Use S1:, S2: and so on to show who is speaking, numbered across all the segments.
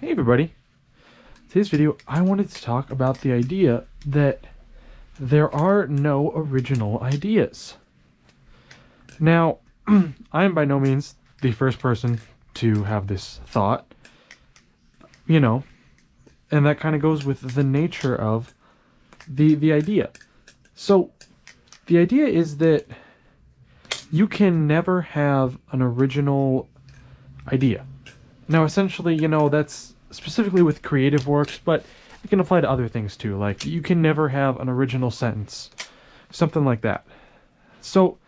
S1: Hey everybody. Today's video, I wanted to talk about the idea that there are no original ideas. Now, I am by no means the first person to have this thought, and that kind of goes with the nature of the idea. So, the idea is that you can never have an original idea. Now, essentially, that's specifically with creative works, but it can apply to other things too. Like, you can never have an original sentence, something like that. So,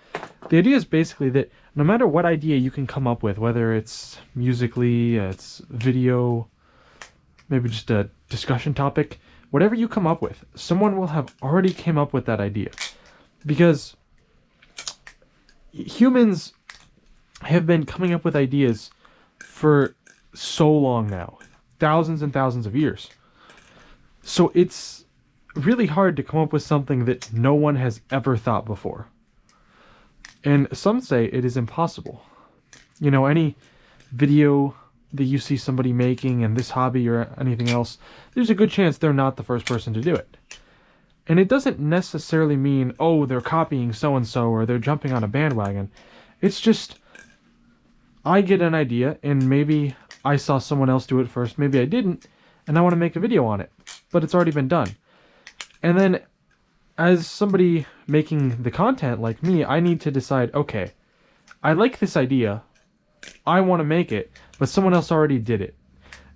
S1: the idea is basically that no matter what idea you can come up with, whether it's musically, it's video, maybe just a discussion topic, whatever you come up with, someone will have already came up with that idea. Because humans have been coming up with ideas for so long now, thousands and thousands of years. So it's really hard to come up with something that no one has ever thought before. And some say it is impossible. Any video that you see somebody making in this hobby or anything else, there's a good chance they're not the first person to do it. And it doesn't necessarily mean, oh, they're copying so-and-so or they're jumping on a bandwagon. It's just, I get an idea and maybe I saw someone else do it first, maybe I didn't, and I want to make a video on it, but it's already been done. And then, as somebody making the content like me, I need to decide, okay, I like this idea, I want to make it, but someone else already did it.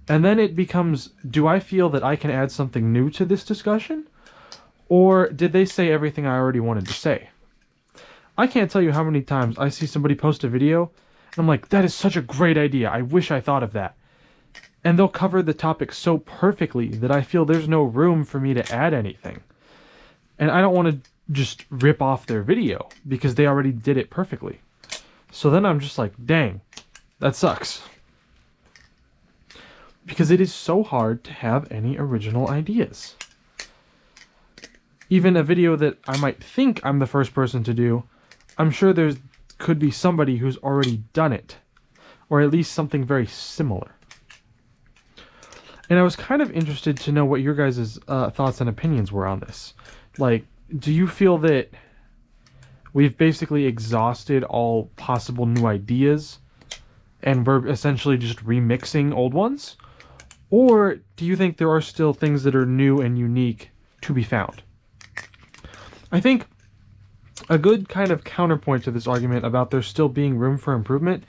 S1: And then it becomes, do I feel that I can add something new to this discussion? Or did they say everything I already wanted to say? I can't tell you how many times I see somebody post a video, and I'm like, that is such a great idea, I wish I thought of that. And they'll cover the topic so perfectly that I feel there's no room for me to add anything. And I don't want to just rip off their video, because they already did it perfectly. So then I'm just like, dang, that sucks. Because it is so hard to have any original ideas. Even a video that I might think I'm the first person to do, I'm sure there could be somebody who's already done it. Or at least something very similar. And I was kind of interested to know what your guys' thoughts and opinions were on this. Like, do you feel that we've basically exhausted all possible new ideas and we're essentially just remixing old ones? Or do you think there are still things that are new and unique to be found? I think a good kind of counterpoint to this argument about there still being room for improvement,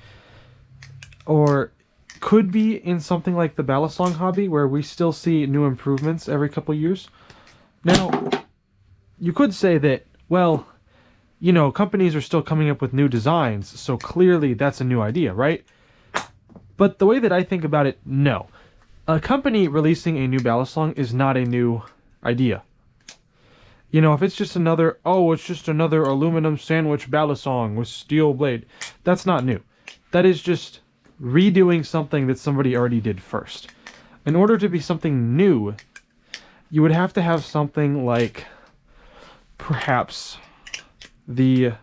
S1: or could be in something like the Balisong hobby, where we still see new improvements every couple years. Now, you could say that, well, companies are still coming up with new designs, so clearly that's a new idea, right? But the way that I think about it, no. A company releasing a new Balisong is not a new idea. If it's just another aluminum sandwich Balisong with steel blade, that's not new. That is just redoing something that somebody already did first. In order to be something new, you would have to have something like perhaps the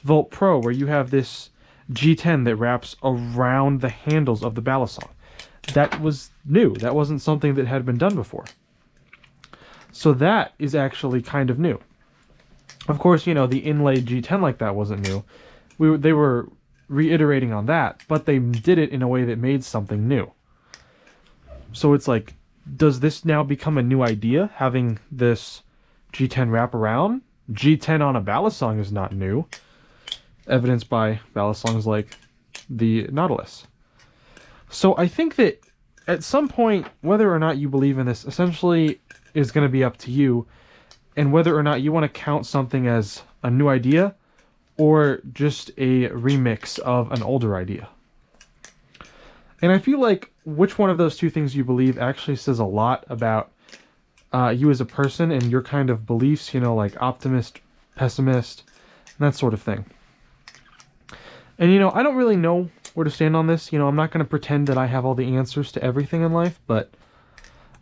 S1: Volt Pro, where you have this G10 that wraps around the handles of the Balisong. That was new. That wasn't something that had been done before. So that is actually kind of new. Of course, the inlaid G10 like that wasn't new. They were reiterating on that, but they did it in a way that made something new. So it's like, does this now become a new idea, having this G10 wrap around? G10 on a Balisong is not new, evidenced by Balisongs like the Nautilus. So I think that at some point, whether or not you believe in this, essentially is going to be up to you, and whether or not you want to count something as a new idea or just a remix of an older idea. And I feel like which one of those two things you believe actually says a lot about you as a person and your kind of beliefs, like optimist, pessimist, and that sort of thing. And I don't really know where to stand on this. I'm not going to pretend that I have all the answers to everything in life, but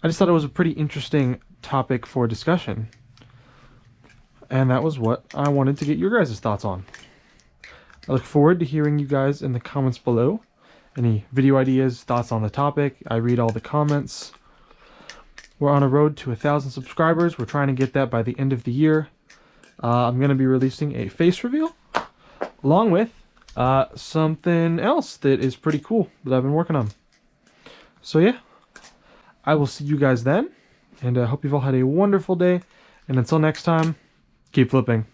S1: I just thought it was a pretty interesting topic for discussion. And that was what I wanted to get your guys' thoughts on. I look forward to hearing you guys in the comments below. any video ideas, thoughts on the topic. I read all the comments. We're on a road to 1,000 subscribers. We're trying to get that by the end of the year. I'm going to be releasing a face reveal along with something else that is pretty cool that I've been working on. So yeah, I will see you guys then, and I hope you've all had a wonderful day. And until next time, keep flipping.